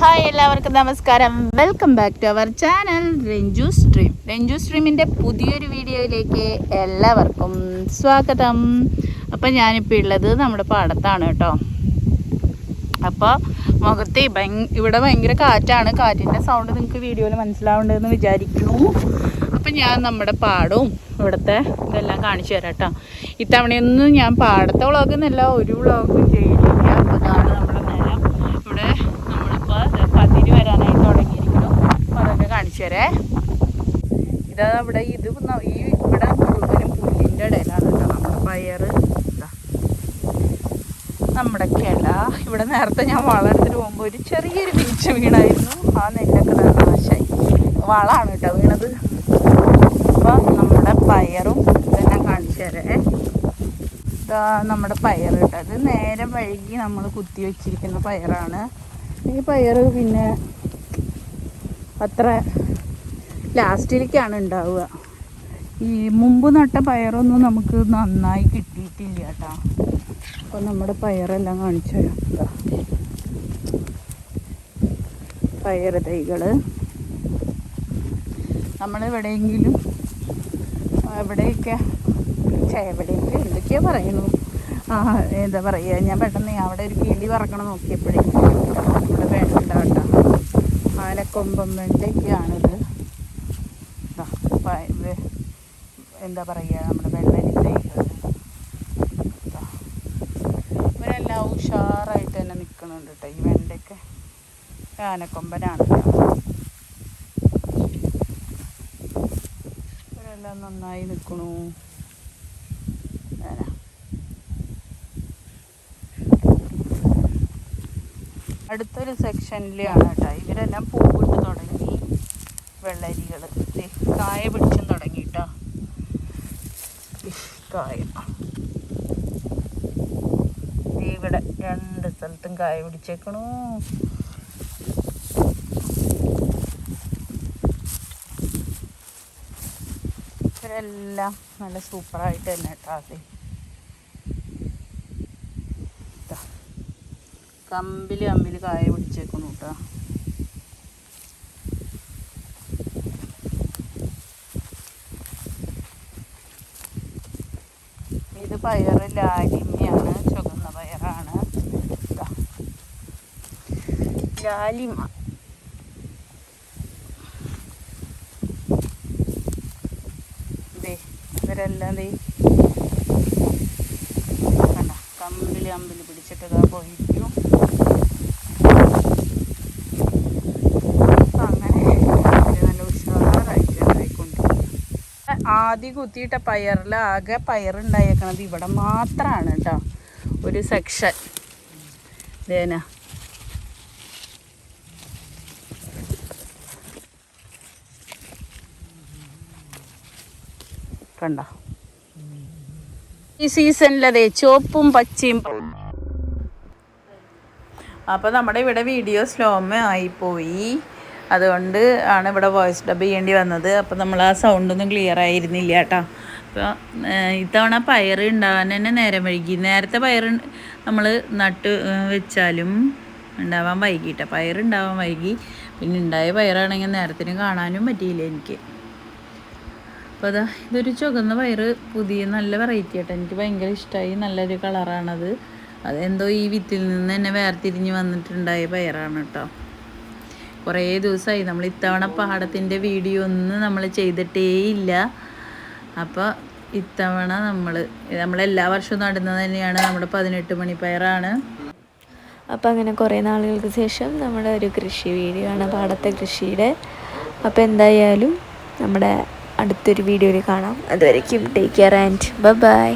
Hi എല്ലാവർക്കും നമസ്കാരം. Welcome back to our channel Ranju stream. Ranju സ്ട്രീമിൻ്റെ പുതിയൊരു വീഡിയോയിലേക്ക് എല്ലാവർക്കും സ്വാഗതം. അപ്പോൾ ഞാനിപ്പോൾ ഉള്ളത് നമ്മുടെ പാടത്താണ് കേട്ടോ. അപ്പോൾ മുഖത്ത് ഇവിടെ ഭയങ്കര കാറ്റാണ്. കാറ്റിൻ്റെ സൗണ്ട് നിങ്ങൾക്ക് വീഡിയോയിൽ മനസ്സിലാവേണ്ടതെന്ന് വിചാരിക്കുന്നു. അപ്പം ഞാൻ നമ്മുടെ പാടവും ഇവിടുത്തെ ഇതെല്ലാം കാണിച്ചു തരാം കേട്ടോ. ഇത്തവണയൊന്നും ഞാൻ പാടത്തെ വ്ളോഗെന്നല്ല ഒരു വ്ളോഗും ചെയ്യില്ല. അപ്പോൾ അതാണ് നമ്മുടെ നേരം ഇവിടെ പതിര് വരാനായിട്ട് തുടങ്ങിയിരിക്കുന്നു. അപ്പോൾ അതൊക്കെ കാണിച്ചു തരേ. ഇതാ ഇവിടെ ഇവിടെ മുഴുവനും പുല്ലിൻ്റെ ഇടയിലാണ് കേട്ടോ നമ്മുടെ പയർ. നമ്മുടെ കിള ഇവിടെ നേരത്തെ ഞാൻ വളമെടുത്തിട്ട് പോകുമ്പോൾ ഒരു ചെറിയൊരു വീഴ്ച വീണായിരുന്നു. ആ നെല്ലൊക്കെ നാശമായി. വളമാണ് കേട്ടോ വീണത്. അപ്പോൾ നമ്മുടെ പയറും ഇതെല്ലാം കാണിച്ചു തരേ. ഇതാ നമ്മുടെ പയർ കേട്ടോ. അത് നേരം വൈകി നമ്മൾ കുത്തി വെച്ചിരിക്കുന്ന പയറാണ്. ഈ പയർ പിന്നെ അത്ര ലാസ്റ്റിലേക്കാണ് ഉണ്ടാവുക. ഈ മുമ്പ് നട്ട പയറൊന്നും നമുക്ക് നന്നായി കിട്ടിയിട്ടില്ല കേട്ടോ. അപ്പോൾ നമ്മുടെ പയറെല്ലാം കാണിച്ചു തരാം. പയർ തൈകൾ നമ്മളെവിടെയെങ്കിലും എവിടെയെങ്കിലും എന്തൊക്കെയാ പറയുന്നു, എന്താ പറയുക, ഞാൻ പെട്ടെന്ന് അവിടെ ഒരു കിളി പറക്കണം നോക്കിയപ്പോഴേ ഇവിടെ വേണ്ട കേട്ടോ. ആനക്കൊമ്പം വെണ്ടയ്ക്കാണിത്. എന്താ പറയുക, നമ്മുടെ വെള്ളരി തൈകൾ ഇവരെല്ലാം ഉഷാറായിട്ട് തന്നെ നിൽക്കുന്നുണ്ട് കേട്ടോ. ഈ വെണ്ടയ്ക്ക് ആനക്കൊമ്പനാണ്. ഇവരെല്ലാം നന്നായി നിൽക്കണു. അടുത്തൊരു സെക്ഷനിലാണ് കേട്ടോ. ഇവരെല്ലാം പൂവിട്ട് തുടങ്ങി. വെള്ളരികൾ കായ പിടിച്ചും തുടങ്ങി കേട്ടോ. കായ ഇവിടെ രണ്ട് സ്ഥലത്തും കായ പിടിച്ചേക്കണു. ഇവരെല്ലാം നല്ല സൂപ്പറായിട്ട് തന്നെ കേട്ടോ. കമ്പിൽ കായ പിടിച്ചേക്കുന്നു കേട്ടോ. ഇത് പയർ ലാലിമയാണ്, ചുവന്ന പയറാണ്. ലാലിമ ഇവരെല്ലാം കണ്ട കമ്പിൽ പിടിച്ചിട്ട് പോയിരിക്കും. ആദ്യം കുത്തിയിട്ട പയറിൽ ആകെ പയറുണ്ടായേക്കണത് ഇവിടെ മാത്രമാണ് കേട്ടോ. ഒരു സെക്ഷൻ ദേന കണ്ട. ഈ സീസണിലതേ ചുവപ്പും പച്ചയും. അപ്പോൾ നമ്മുടെ ഇവിടെ വീഡിയോ സ്ലോമ ആയിപ്പോയി. അതുകൊണ്ട് ആണ് ഇവിടെ വോയിസ് ഡബ് ചെയ്യേണ്ടി വന്നത്. അപ്പോൾ നമ്മൾ ആ സൗണ്ടൊന്നും ക്ലിയർ ആയിരുന്നില്ല കേട്ടോ. അപ്പോൾ ഇത്തവണ പയർ ഉണ്ടാകാൻ തന്നെ നേരം വൈകി. നേരത്തെ പയർ നമ്മൾ നട്ട് വെച്ചാലും ഉണ്ടാവാൻ വൈകിട്ടോ. പയറുണ്ടാവാൻ വൈകി. പിന്നെ ഉണ്ടായ പയറാണെങ്കിൽ നേരത്തിന് കാണാനും പറ്റിയില്ല എനിക്ക്. അപ്പോൾ അതാ ഇതൊരു ചുവന്ന പയർ, പുതിയ നല്ല വെറൈറ്റി കേട്ടോ. എനിക്ക് ഭയങ്കര ഇഷ്ടമായി. നല്ലൊരു കളറാണത്. അതെന്തോ ഈ വിത്തിൽ നിന്ന് തന്നെ വേർതിരിഞ്ഞ് വന്നിട്ടുണ്ടായ പയറാണ് കേട്ടോ. കുറേ ദിവസമായി നമ്മൾ ഇത്തവണ പാടത്തിൻ്റെ വീഡിയോ ഒന്നും നമ്മൾ ചെയ്തിട്ടേ ഇല്ല. അപ്പോൾ ഇത്തവണ നമ്മളെല്ലാ വർഷവും നടുന്നത് തന്നെയാണ്. നമ്മുടെ 18 മണി പയറാണ്. അപ്പോൾ അങ്ങനെ കുറേ നാളുകൾക്ക് ശേഷം നമ്മുടെ ഒരു കൃഷി വീഡിയോ ആണ്, പാടത്തെ കൃഷിയുടെ. അപ്പോൾ എന്തായാലും നമ്മുടെ അടുത്തൊരു വീഡിയോയിൽ കാണാം. അതുവരേക്കും ടേക്ക് കെയർ ആൻഡ് ബൈ.